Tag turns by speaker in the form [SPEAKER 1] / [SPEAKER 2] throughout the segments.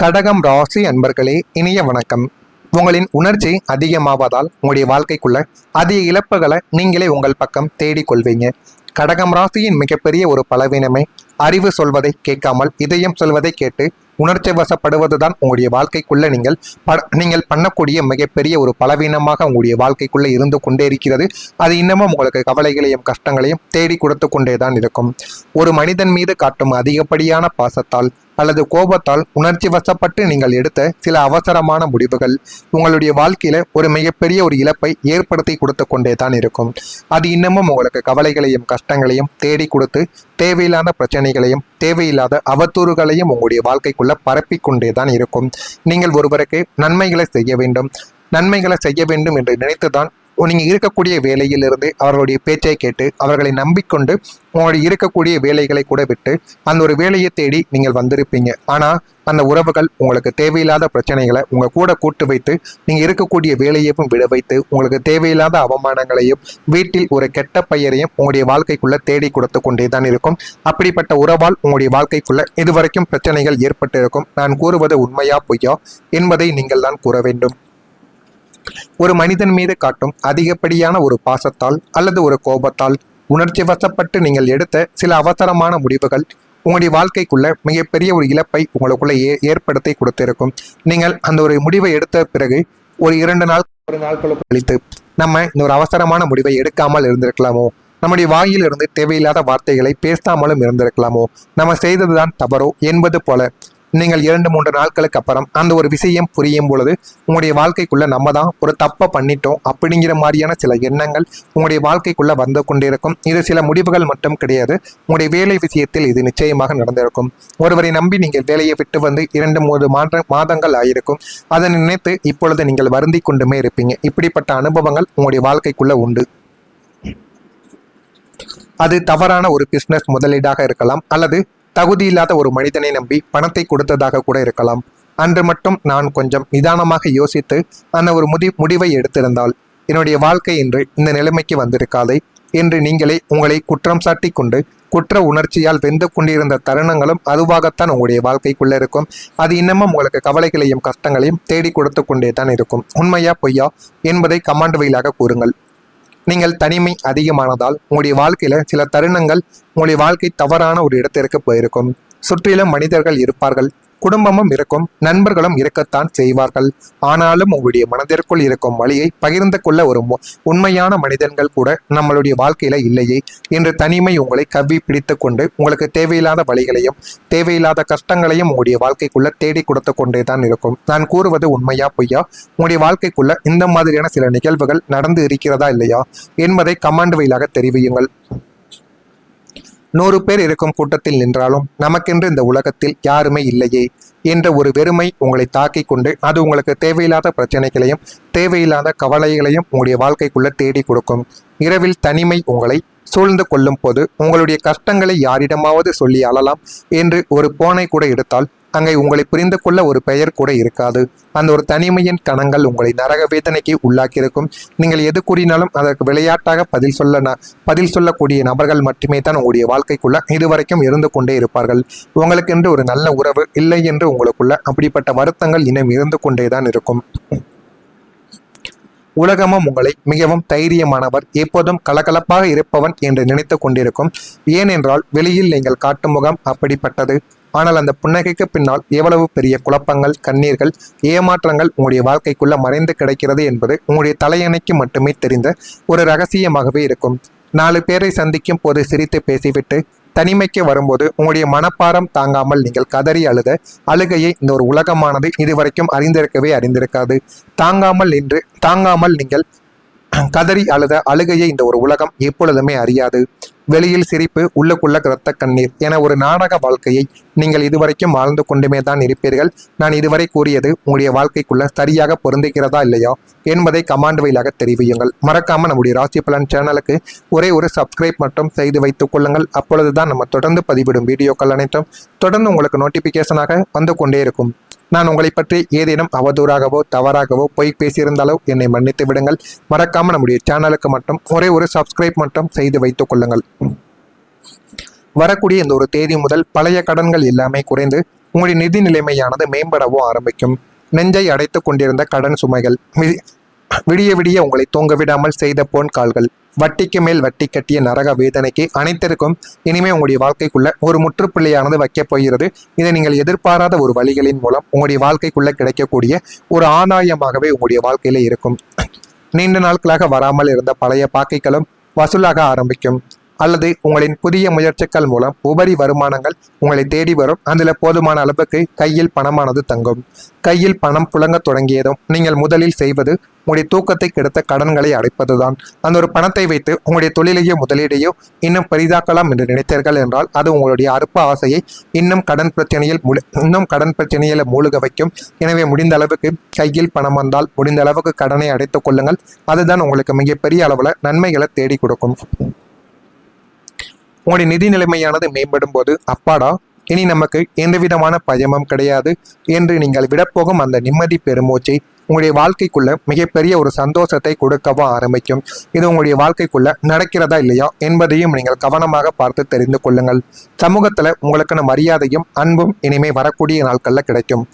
[SPEAKER 1] கடகம் ராசி அன்பர்களே, இனிய வணக்கம். உங்களின் உணர்ச்சி அதிகமாவதால் உங்களுடைய வாழ்க்கைக்குள்ள அதிக இழப்புகளை நீங்களே உங்கள் பக்கம் தேடிக்கொள்வீங்க. கடகம் ராசியின் மிகப்பெரிய ஒரு பலவீனமே அறிவு சொல்வதை கேட்காமல் இதயம் சொல்வதை கேட்டு உணர்ச்சி வசப்படுவதுதான் உங்களுடைய வாழ்க்கைக்குள்ள நீங்கள் பண்ணக்கூடிய மிகப்பெரிய ஒரு பலவீனமாக உங்களுடைய வாழ்க்கைக்குள்ள இருந்து கொண்டே இருக்கிறது. அது இன்னமும் உங்களுக்கு கவலைகளையும் கஷ்டங்களையும் தேடி கொடுத்து கொண்டேதான் இருக்கும். ஒரு மனிதன் மீது காட்டும் அதிகப்படியான பாசத்தால் அல்லது கோபத்தால் உணர்ச்சி வசப்பட்டு நீங்கள் எடுத்த சில அவசரமான முடிவுகள் உங்களுடைய வாழ்க்கையில ஒரு மிகப்பெரிய ஒரு இழப்பை ஏற்படுத்தி கொடுத்து கொண்டே தான் இருக்கும். அது இன்னமும் உங்களுக்கு கவலைகளையும் கஷ்டங்களையும் தேடி கொடுத்து தேவையில்லாத பிரச்சனைகளையும் தேவையில்லாத அவதூறுகளையும் உங்களுடைய வாழ்க்கைக்குள்ள பரப்பி கொண்டே தான் இருக்கும். நீங்கள் ஒருவருக்கு நன்மைகளை செய்ய வேண்டும் என்று நினைத்துதான் நீங்கள் இருக்கக்கூடிய வேலையிலிருந்து அவர்களுடைய பேச்சை கேட்டு அவர்களை நம்பிக்கொண்டு உங்களுடைய இருக்கக்கூடிய வேலைகளை கூட விட்டு அந்த ஒரு வேலையை தேடி நீங்கள் வந்திருப்பீங்க. ஆனால் அந்த உறவுகள் உங்களுக்கு தேவையில்லாத பிரச்சனைகளை உங்கள் கூட கூட்டு வைத்து நீங்கள் இருக்கக்கூடிய வேலையையும் விட வைத்து உங்களுக்கு தேவையில்லாத அவமானங்களையும் வீட்டில் ஒரு கெட்ட பெயரையும் உங்களுடைய வாழ்க்கைக்குள்ள தேடி கொடுத்து கொண்டே தான் இருக்கும். அப்படிப்பட்ட உறவால் உங்களுடைய வாழ்க்கைக்குள்ள இதுவரைக்கும் பிரச்சனைகள் ஏற்பட்டு இருக்கும். நான் கூறுவது உண்மையா பொய்யா என்பதை நீங்கள் தான் கூற வேண்டும். ஒரு மனிதன் மீது காட்டும் அதிகப்படியான ஒரு பாசத்தால் அல்லது ஒரு கோபத்தால் உணர்ச்சி வசப்பட்டு நீங்கள் எடுத்த சில அவசரமான முடிவுகள் உங்களுடைய வாழ்க்கைக்குள்ள மிகப்பெரிய ஒரு இழப்பை உங்களுக்குள்ள ஏற்படுத்தி கொடுத்திருக்கும். நீங்கள் அந்த ஒரு முடிவை எடுத்த பிறகு ஒரு 2 நாட்களுக்கு கழித்து நம்ம இந்த ஒரு அவசரமான முடிவை எடுக்காமல் இருந்திருக்கலாமோ, நம்முடைய வாயிலிருந்து தேவையில்லாத வார்த்தைகளை பேசாமலும் இருந்திருக்கலாமோ, நம்ம செய்ததுதான் தவறோ என்பது போல நீங்கள் 2-3 நாட்களுக்கு அப்புறம் அந்த ஒரு விஷயம் புரியும் பொழுது உங்களுடைய வாழ்க்கைக்குள்ள நம்ம தான் ஒரு தப்பை பண்ணிட்டோம் அப்படிங்கிற மாதிரியான சில எண்ணங்கள் உங்களுடைய வாழ்க்கைக்குள்ள வந்து கொண்டிருக்கும். இது சில முடிவுகள் மட்டும் கிடையாது, உங்களுடைய வேலை விஷயத்தில் இது நிச்சயமாக நடந்திருக்கும். ஒருவரை நம்பி நீங்கள் வேலையை விட்டு வந்து 2-3 மாதங்கள் ஆயிருக்கும். அதை நினைத்து இப்பொழுது நீங்கள் வருந்தி கொண்டுமே இருப்பீங்க. இப்படிப்பட்ட அனுபவங்கள் உங்களுடைய வாழ்க்கைக்குள்ள உண்டு. அது தவறான ஒரு பிஸ்னஸ் முதலீடாக இருக்கலாம், அல்லது தகுதியில்லாத ஒரு மனிதனை நம்பி பணத்தை கொடுத்ததாக கூட இருக்கலாம். அன்று மட்டும் நான் கொஞ்சம் நிதானமாக யோசித்து அந்த ஒரு முடிவை எடுத்திருந்தால் என்னுடைய வாழ்க்கை என்று இந்த நிலைமைக்கு வந்திருக்காதே என்று நீங்களே உங்களை குற்றம் சாட்டி கொண்டு குற்ற உணர்ச்சியால் வெந்து கொண்டிருந்த தருணங்களும் அதுவாகத்தான் உங்களுடைய வாழ்க்கைக்குள்ள இருக்கும். அது இன்னமும் உங்களுக்கு கவலைகளையும் கஷ்டங்களையும் தேடி கொடுத்து கொண்டே தான் இருக்கும். உண்மையா பொய்யா என்பதை கமாண்ட் வழியாக கூறுங்கள். நீங்கள் தனிமை அதிகமானதால் உங்களுடைய வாழ்க்கையில சில தருணங்கள் உங்களுடைய வாழ்க்கை தவறான ஒரு இடத்திற்கு போயிருக்கும். சுற்றிலும் மனிதர்கள் இருப்பார்கள், குடும்பமும் இருக்கும், நண்பர்களும் இருக்கத்தான் செய்வார்கள். ஆனாலும் உங்களுடைய மனதிற்குள் இருக்கும் வழியை பகிர்ந்து கொள்ள ஒரு உண்மையான மனிதர்கள் கூட நம்மளுடைய வாழ்க்கையில இல்லையே என்று தனிமை உங்களை கவ்வி பிடித்து கொண்டு உங்களுக்கு தேவையில்லாத வழிகளையும் தேவையில்லாத கஷ்டங்களையும் உங்களுடைய வாழ்க்கைக்குள்ள தேடி கொடுத்து கொண்டே தான் இருக்கும். நான் கூறுவது உண்மையா பொய்யா? உங்களுடைய வாழ்க்கைக்குள்ள இந்த மாதிரியான சில நிகழ்வுகள் நடந்து இருக்கிறதா இல்லையா என்பதை கமாண்ட் வழியாக தெரிவியுங்கள். 100 பேர் இருக்கும் கூட்டத்தில் நின்றாலும் நமக்கென்று இந்த உலகத்தில் யாருமே இல்லையே என்ற ஒரு வெறுமை உங்களை தாக்கி கொண்டு அது உங்களுக்கு தேவையில்லாத பிரச்சனைகளையும் தேவையில்லாத கவலைகளையும் உங்களுடைய வாழ்க்கைக்குள்ள தேடி கொடுக்கும். இரவில் தனிமை உங்களை சூழ்ந்து கொள்ளும் போது உங்களுடைய கஷ்டங்களை யாரிடமாவது சொல்லி அழலாம் என்று ஒரு போனை கூட எடுத்தால் அங்கே உங்களை புரிந்து கொள்ள ஒரு பெயர் கூட இருக்காது. அந்த ஒரு தனிமையின் கணங்கள் உங்களை நரக வேதனைக்கு உள்ளாக்கியிருக்கும். நீங்கள் எது கூறினாலும் அதற்கு விளையாட்டாக பதில் சொல்லக்கூடிய நபர்கள் மட்டுமே தான் உங்களுடைய வாழ்க்கைக்குள்ள இதுவரைக்கும் இருந்து கொண்டே இருப்பார்கள். உங்களுக்கென்று ஒரு நல்ல உறவு இல்லை என்று உங்களுக்குள்ள அப்படிப்பட்ட வருத்தங்கள் இன்னும் இருந்து கொண்டே தான் இருக்கும். உலகமும் உங்களை மிகவும் தைரியமானவர், எப்போதும் கலகலப்பாக இருப்பவன் என்று நினைத்து கொண்டிருக்கும். ஏனென்றால் வெளியில் நீங்கள் காட்டும் முகம் அப்படிப்பட்டது. ஆனால் அந்த புன்னகைக்கு பின்னால் எவ்வளவு பெரிய குழப்பங்கள், கண்ணீர்கள், ஏமாற்றங்கள் உங்களுடைய வாழ்க்கைக்குள்ள மறைந்து கிடைக்கிறது என்பது உங்களுடைய தலையணைக்கு மட்டுமே தெரிந்த ஒரு ரகசியமாகவே இருக்கும். 4 பேரை சந்திக்கும் போது சிரித்து பேசிவிட்டு தனிமைக்கு வரும்போது உங்களுடைய மனப்பாரம் தாங்காமல் நீங்கள் கதறி அழுகையை இந்த ஒரு உலகமானது இதுவரைக்கும் அறிந்திருக்காது. தாங்காமல் நீங்கள் கதறி அழுகையை இந்த ஒரு உலகம் எப்பொழுதுமே அறியாது. வெளியில் சிரிப்பு, உள்ளுக்குள்ள இரத்த கண்ணீர் என ஒரு நாடக வாழ்க்கையை நீங்கள் இதுவரைக்கும் வாழ்ந்து கொண்டுமே தான் இருப்பீர்கள். நான் இதுவரை கூறியது உங்களுடைய வாழ்க்கைக்குள்ள சரியாக பொருந்துகிறதா இல்லையா என்பதை கமாண்ட் வழியாக தெரிவியுங்கள். மறக்காம நம்முடைய ராசி பலன் சேனலுக்கு ஒரே ஒரு சப்ஸ்கிரைப் மட்டும் செய்து வைத்துக் கொள்ளுங்கள். அப்பொழுதுதான் நம்ம தொடர்ந்து பதிவிடும் வீடியோக்கள் அனைத்தும் தொடர்ந்து உங்களுக்கு நோட்டிபிகேஷனாக வந்து கொண்டே இருக்கும். நான் உங்களை பற்றி ஏதேனும் அவதூறாகவோ தவறாகவோ பொய் பேசியிருந்தாலோ என்னை மன்னித்து விடுங்கள். மறக்காம நம்முடைய சேனலுக்கு மட்டும் ஒரே ஒரு சப்ஸ்கிரைப் மட்டும் செய்து வைத்துக் கொள்ளுங்கள். வரக்கூடிய இந்த ஒரு தேதி முதல் பழைய கடன்கள் எல்லாமே குறைந்து உங்களுடைய நிதி நிலைமையானது மேம்படவும் ஆரம்பிக்கும். நெஞ்சை அடைத்து கொண்டிருந்த கடன் சுமைகள் விடிய விடிய உங்களை தூங்க விடாமல் செய்த போன் கால்கள், வட்டிக்கு மேல் வட்டி கட்டிய நரக வேதனைக்கு அனைத்திற்கும் இனிமே உங்களுடைய வாழ்க்கைக்குள்ள ஒரு முற்றுப்புள்ளியானது வைக்கப் போகிறது. இதை நீங்கள் எதிர்பாராத ஒரு வழிகளின் மூலம் உங்களுடைய வாழ்க்கைக்குள்ள கிடைக்கக்கூடிய ஒரு ஆதாயமாகவே உங்களுடைய வாழ்க்கையில இருக்கும். நீண்ட நாட்களாக வராமல் இருந்த பழைய பாக்கைகளும் வசூலாக ஆரம்பிக்கும். அல்லது உங்களின் புதிய முயற்சிகள் மூலம் உபரி வருமானங்கள் உங்களை தேடி வரும். அதில் போதுமான அளவுக்கு கையில் பணமானது தங்கும். கையில் பணம் புழங்க தொடங்கியதும் நீங்கள் முதலில் செய்வது உங்களுடைய தூக்கத்தை கெடுத்த கடன்களை அடைப்பதுதான். அந்த ஒரு பணத்தை வைத்து உங்களுடைய தொழிலையோ முதலீடையோ இன்னும் பெரிதாக்கலாம் என்று நினைத்தீர்கள் என்றால் அது உங்களுடைய அற்ப ஆசையை இன்னும் கடன் பிரச்சனையில் மூழ்க வைக்கும். எனவே முடிந்த அளவுக்கு கையில் பணம் வந்தால் முடிந்த அளவுக்கு கடனை அடைத்துக் கொள்ளுங்கள். அதுதான் உங்களுக்கு மிகப்பெரிய அளவில் நன்மைகளை தேடி கொடுக்கும். உங்களுடைய நிதி நிலைமையானது மேம்படும் போது அப்பாடா இனி நமக்கு எந்த விதமான பயமும் கிடையாது என்று நீங்கள் விடப்போகும் அந்த நிம்மதி பெருமூச்சை உங்களுடைய வாழ்க்கைக்குள்ள மிகப்பெரிய ஒரு சந்தோஷத்தை கொடுக்கவும் ஆரம்பிக்கும். இது உங்களுடைய வாழ்க்கைக்குள்ள நடக்கிறதா இல்லையா என்பதையும் நீங்கள் கவனமாக பார்த்து தெரிந்து கொள்ளுங்கள். சமூகத்துல உங்களுக்கான மரியாதையும் அன்பும் இனிமே வரக்கூடிய நாட்கள்ல கிடைக்கும்.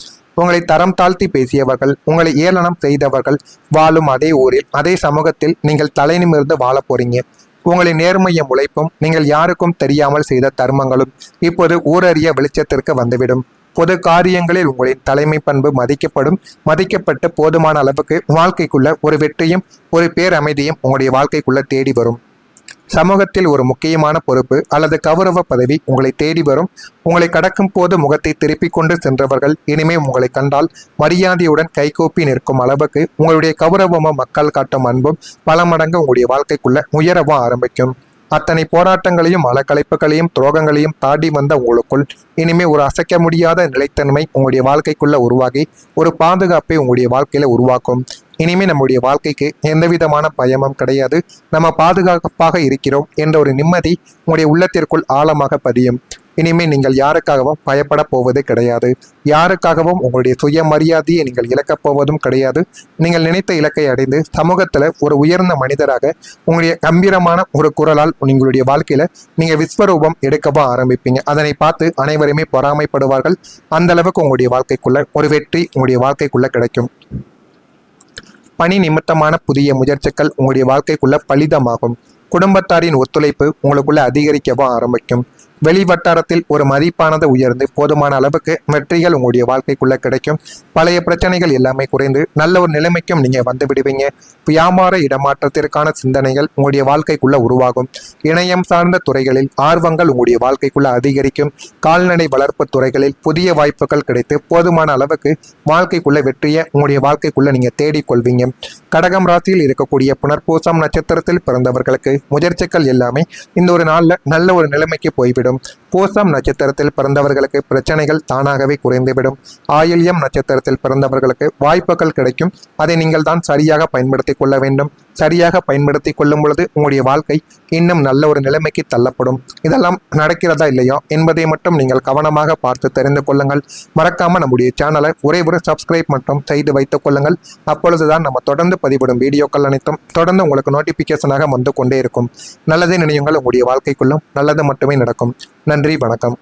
[SPEAKER 1] உங்களை தரம் தாழ்த்தி பேசியவர்கள், உங்களை ஏளனம் செய்தவர்கள் வாழும் அதே ஊரில் அதே சமூகத்தில் நீங்கள் தலை நிமிர்ந்து வாழ போறீங்க. உங்களின் நேர்மையும் உழைப்பும் நீங்கள் யாருக்கும் தெரியாமல் செய்த தர்மங்களும் இப்போது ஊரறிய வெளிச்சத்திற்கு வந்துவிடும். பொது காரியங்களில் உங்களின் தலைமை பண்பு மதிக்கப்பட்டு போதுமான அளவுக்கு வாழ்க்கைக்குள்ள ஒரு வெற்றியும் ஒரு பேரமைதியும் உங்களுடைய வாழ்க்கைக்குள்ள தேடி வரும். சமூகத்தில் ஒரு முக்கியமான பொறுப்பு அல்லது கௌரவ பதவி உங்களை தேடி வரும். உங்களை கடக்கும் போது முகத்தை திருப்பிக் கொண்டு சென்றவர்கள் இனிமே உங்களை கண்டால் மரியாதையுடன் கைகூப்பி நிற்கும் அளவுக்கு உங்களுடைய கௌரவமும் மக்கள் காட்டும் அன்பும் பல மடங்கு உங்களுடைய வாழ்க்கைக்குள்ள உயரவும் ஆரம்பிக்கும். அத்தனை போராட்டங்களையும் அலக்கலைப்புகளையும் துரோகங்களையும் தாண்டி வந்த உங்களுக்குள் இனிமே ஒரு அசைக்க முடியாத நிலைத்தன்மை உங்களுடைய வாழ்க்கைக்குள்ள உருவாகி ஒரு பாதுகாப்பை உங்களுடைய வாழ்க்கையில உருவாக்கும். இனிமே நம்முடைய வாழ்க்கைக்கு எந்த விதமான பயமும் கிடையாது. நம்ம பாதுகாப்பாக இருக்கிறோம் என்ற ஒரு நிம்மதி உங்களுடைய உள்ளத்திற்குள் ஆழமாக பதியும். இனிமே நீங்கள் யாருக்காகவும் பயப்பட போவது கிடையாது. யாருக்காகவும் உங்களுடைய சுயமரியாதையை நீங்கள் இழக்கப் போவதும் கிடையாது. நீங்கள் நினைத்த இலக்கை அடைந்து சமூகத்துல ஒரு உயர்ந்த மனிதராக உங்களுடைய கம்பீரமான ஒரு குரலால் உங்களுடைய வாழ்க்கையில நீங்க விஸ்வரூபம் எடுக்கவும் ஆரம்பிப்பீங்க. அதனை பார்த்து அனைவருமே பொறாமைப்படுவார்கள். அந்த அளவுக்கு உங்களுடைய வாழ்க்கைக்குள்ள ஒரு வெற்றி உங்களுடைய வாழ்க்கைக்குள்ள கிடைக்கும். பணி நிமித்தமான புதிய முயற்சிகள் உங்களுடைய வாழ்க்கைக்குள்ள பலிதமாகும். குடும்பத்தாரின் ஒத்துழைப்பு உங்களுக்குள்ள அதிகரிக்கவும் ஆரம்பிக்கும். வெளி வட்டாரத்தில் ஒரு மதிப்பானது உயர்ந்து போதுமான அளவுக்கு வெற்றிகள் உங்களுடைய வாழ்க்கைக்குள்ள கிடைக்கும். பழைய பிரச்சனைகள் எல்லாமே குறைந்து நல்ல ஒரு நிலைமைக்கும் நீங்க வந்து விடுவீங்க. வியாபார இடமாற்றத்திற்கான சிந்தனைகள் உங்களுடைய வாழ்க்கைக்குள்ள உருவாகும். இணையம் சார்ந்த துறைகளில் ஆர்வங்கள் உங்களுடைய வாழ்க்கைக்குள்ள அதிகரிக்கும். கால்நடை வளர்ப்பு துறைகளில் புதிய வாய்ப்புகள் கிடைத்து போதுமான அளவுக்கு வாழ்க்கைக்குள்ள வெற்றியை உங்களுடைய வாழ்க்கைக்குள்ள நீங்க தேடிக்கொள்வீங்க. கடகம் ராசியில் இருக்கக்கூடிய புனர்பூசம் நட்சத்திரத்தில் பிறந்தவர்களுக்கு முயற்சிகள் எல்லாமே இந்த ஒரு நாள்ல நல்ல ஒரு நிலைமைக்கு போய்விடும். பூசம் நட்சத்திரத்தில் பிறந்தவர்களுக்கு பிரச்சனைகள் தானாகவே குறைந்துவிடும். ஆயில்யம் நட்சத்திரத்தில் பிறந்தவர்களுக்கு வாய்ப்புகள் கிடைக்கும். அதை நீங்கள் தான் சரியாக பயன்படுத்தி கொள்ள வேண்டும். சரியாக பயன்படுத்தி கொள்ளும் பொழுது உங்களுடைய வாழ்க்கை இன்னும் நல்ல ஒரு நிலைமைக்கு தள்ளப்படும். இதெல்லாம் நடக்கிறதா இல்லையா என்பதை மட்டும் நீங்கள் கவனமாக பார்த்து தெரிந்து கொள்ளுங்கள். மறக்காம நம்முடைய சேனலை ஒரே ஒரு சப்ஸ்கிரைப் மட்டும் செய்து வைத்துக் கொள்ளுங்கள். அப்பொழுதுதான் நம்ம தொடர்ந்து பதிவிடும் வீடியோக்கள் அனைத்தும் தொடர்ந்து உங்களுக்கு நோட்டிபிகேஷனாக வந்து கொண்டே இருக்கும். நல்லதே நினையுங்கள், உங்களுடைய வாழ்க்கைக்குள்ளும் நல்லது மட்டுமே நடக்கும். நன்றி, வணக்கம்.